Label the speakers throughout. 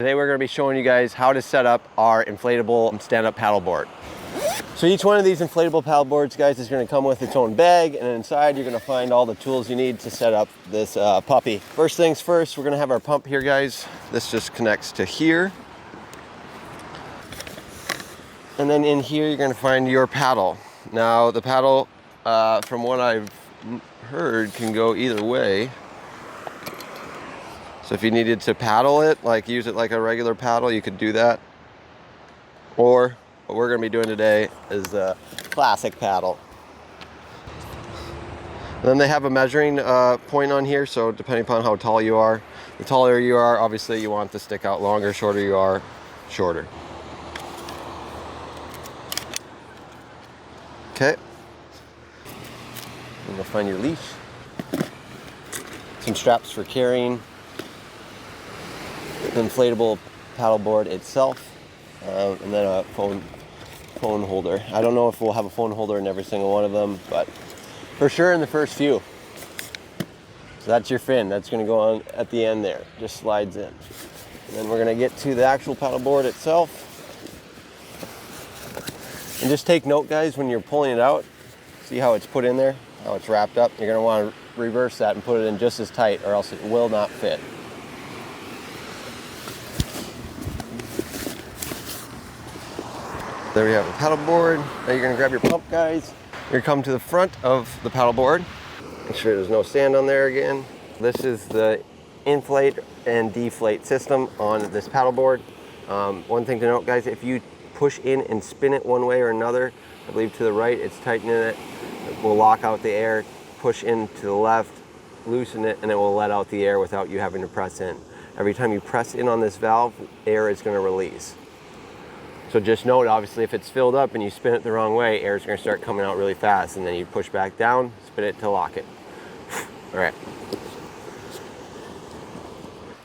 Speaker 1: Today we're going to be showing you guys how to set up our inflatable stand-up paddleboard. So each one of these inflatable paddleboards, guys, is going to come with its own bag, and inside you're going to find all the tools you need to set up this puppy. First things first, we're going to have our pump here, guys. This just connects to here. And then in here you're going to find your paddle. Now the paddle, from what I've heard, can go either way. So if you needed to paddle it, like use it like a regular paddle, you could do that. Or what we're going to be doing today is the classic paddle. And then they have a measuring point on here, so depending upon how tall you are, the taller you are, obviously you want to stick out longer, shorter you are, shorter. Okay. And you'll find your leash. Some straps for carrying the inflatable paddleboard itself, and then a phone holder. I don't know if we'll have a phone holder in every single one of them, but for sure in the first few. So that's your fin. That's going to go on at the end there. Just slides in. And then we're going to get to the actual paddleboard itself. And just take note, guys, when you're pulling it out, see how it's put in there, how it's wrapped up. You're going to want to reverse that and put it in just as tight, or else it will not fit. There we have the paddleboard. Now you're going to grab your pump, guys. You're going to come to the front of the paddleboard. Make sure there's no sand on there again. This is the inflate and deflate system on this paddleboard. One thing to note, guys, if you push in and spin it one way or another, I believe to the right, it's tightening it. It will lock out the air. Push in to the left, loosen it, and it will let out the air without you having to press in. Every time you press in on this valve, air is going to release. So just note, obviously, if it's filled up and you spin it the wrong way, air is going to start coming out really fast, and then you push back down, spin it to lock it. All right.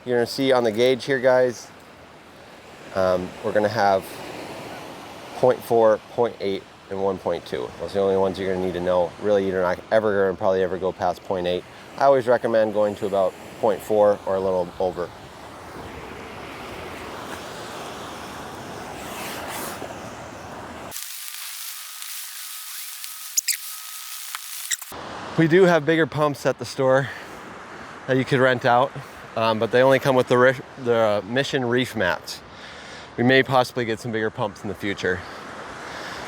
Speaker 1: You're going to see on the gauge here, guys, we're going to have 0.4, 0.8, and 1.2. Those are the only ones you're going to need to know. Really, you're not ever going to probably ever go past 0.8. I always recommend going to about 0.4 or a little over. We do have bigger pumps at the store that you could rent out, but they only come with the Mission Reef mats. We may possibly get some bigger pumps in the future.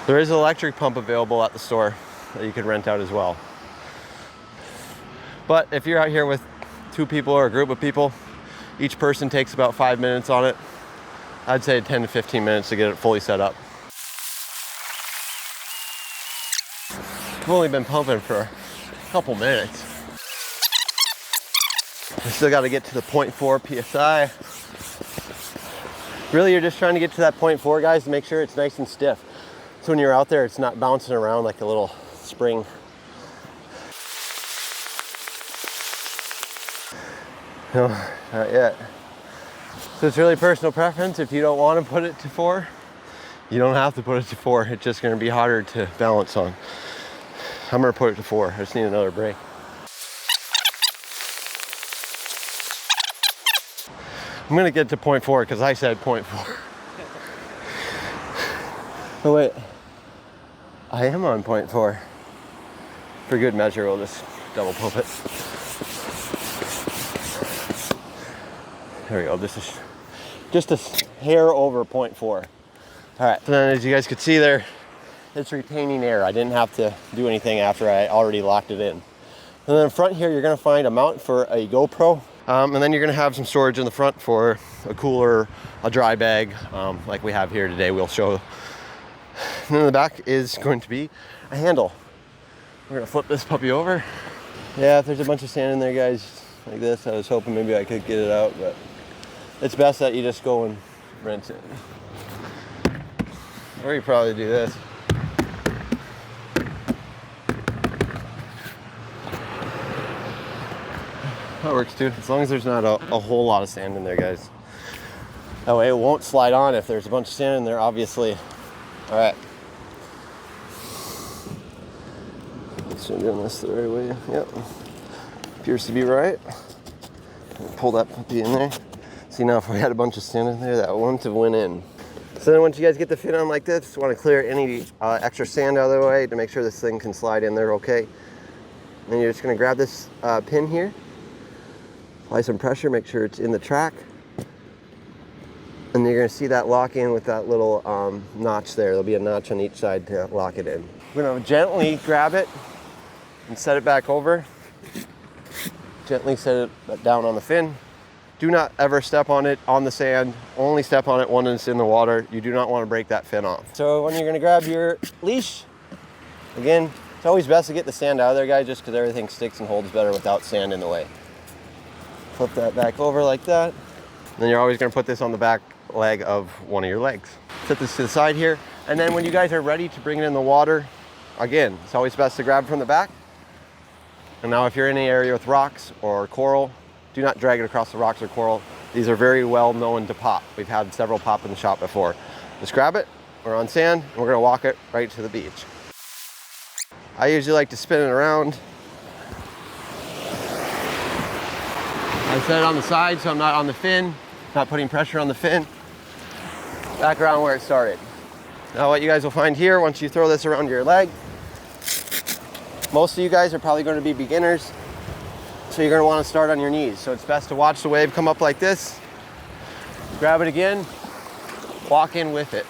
Speaker 1: There is an electric pump available at the store that you could rent out as well. But if you're out here with 2 people or a group of people, each person takes about 5 minutes on it. I'd say 10 to 15 minutes to get it fully set up. I've only been pumping for a couple minutes. We still got to get to the 0.4 psi. Really, you're just trying to get to that 0.4, guys, to make sure it's nice and stiff. So when you're out there, it's not bouncing around like a little spring. No, not yet. So it's really personal preference. If you don't want to put it to 4, you don't have to put it to 4. It's just going to be harder to balance on. I'm going to put it to 4. I just need another break. I'm going to get to 0.4 because I said 0.4. Oh wait, I am on 0.4. For good measure, we'll just double pump it. There we go. This is just a hair over 0.4. All right, so then as you guys could see there, it's retaining air. I didn't have to do anything after I already locked it in. And then in front here, you're gonna find a mount for a GoPro. And then you're gonna have some storage in the front for a cooler, a dry bag, like we have here today, we'll show. And then in the back is going to be a handle. We're gonna flip this puppy over. Yeah, if there's a bunch of sand in there, guys, like this, I was hoping maybe I could get it out, but it's best that you just go and rinse it. Or you probably do this. That works too, as long as there's not a whole lot of sand in there, guys. That way it won't slide on if there's a bunch of sand in there, obviously. All right. So I'm doing this the right way. Yep. Appears to be right. Pull that puppy in there. See, now if we had a bunch of sand in there, that wouldn't have went in. So then once you guys get the fin on like this, just want to clear any extra sand out of the way to make sure this thing can slide in there okay. And then you're just going to grab this pin here, apply some pressure, make sure it's in the track. And you're going to see that lock in with that little notch there. There'll be a notch on each side to lock it in. We're going to gently grab it and set it back over. Gently set it down on the fin. Do not ever step on it on the sand. Only step on it when it's in the water. You do not want to break that fin off. So when you're going to grab your leash, again, it's always best to get the sand out of there, guys, just because everything sticks and holds better without sand in the way. Flip that back over like that. Then you're always going to put this on the back leg of one of your legs. Set this to the side here. And then when you guys are ready to bring it in the water, again, it's always best to grab from the back. And now if you're in an area with rocks or coral, do not drag it across the rocks or coral. These are very well known to pop. We've had several pop in the shop before. Just grab it, we're on sand, and we're gonna walk it right to the beach. I usually like to spin it around. I set it on the side so I'm not on the fin, not putting pressure on the fin. Back around where it started. Now what you guys will find here, once you throw this around your leg, most of you guys are probably going to be beginners, so you're going to want to start on your knees. So it's best to watch the wave come up like this, grab it again, walk in with it.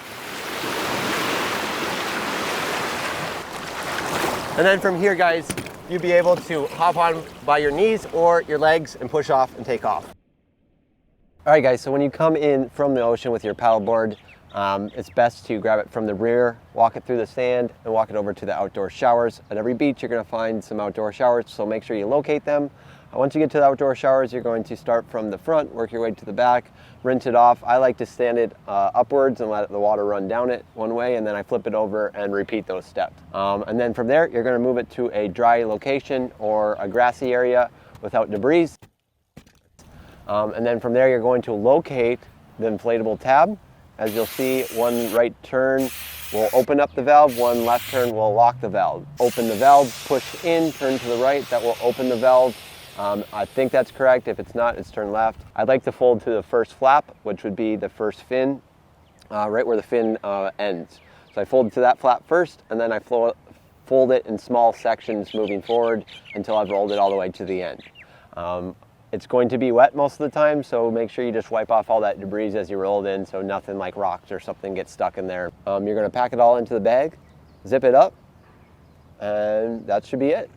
Speaker 1: And then from here, guys, you'll be able to hop on by your knees or your legs and push off and take off. All right, guys, so when you come in from the ocean with your paddleboard, it's best to grab it from the rear, walk it through the sand, and walk it over to the outdoor showers. At every beach, you're going to find some outdoor showers, so make sure you locate them. Once you get to the outdoor showers, you're going to start from the front, work your way to the back, rinse it off. I like to stand it upwards and let the water run down it one way, and then I flip it over and repeat those steps. And then from there, you're going to move it to a dry location or a grassy area without debris. And then from there, you're going to locate the inflatable tab. As you'll see, one right turn will open up the valve, one left turn will lock the valve. Open the valve, push in, turn to the right, that will open the valve. I think that's correct. If it's not, it's turn left. I'd like to fold to the first flap, which would be the first fin, right where the fin ends. So I fold to that flap first, and then I fold it in small sections moving forward until I've rolled it all the way to the end. It's going to be wet most of the time, so make sure you just wipe off all that debris as you roll it in so nothing like rocks or something gets stuck in there. You're going to pack it all into the bag, zip it up, and that should be it.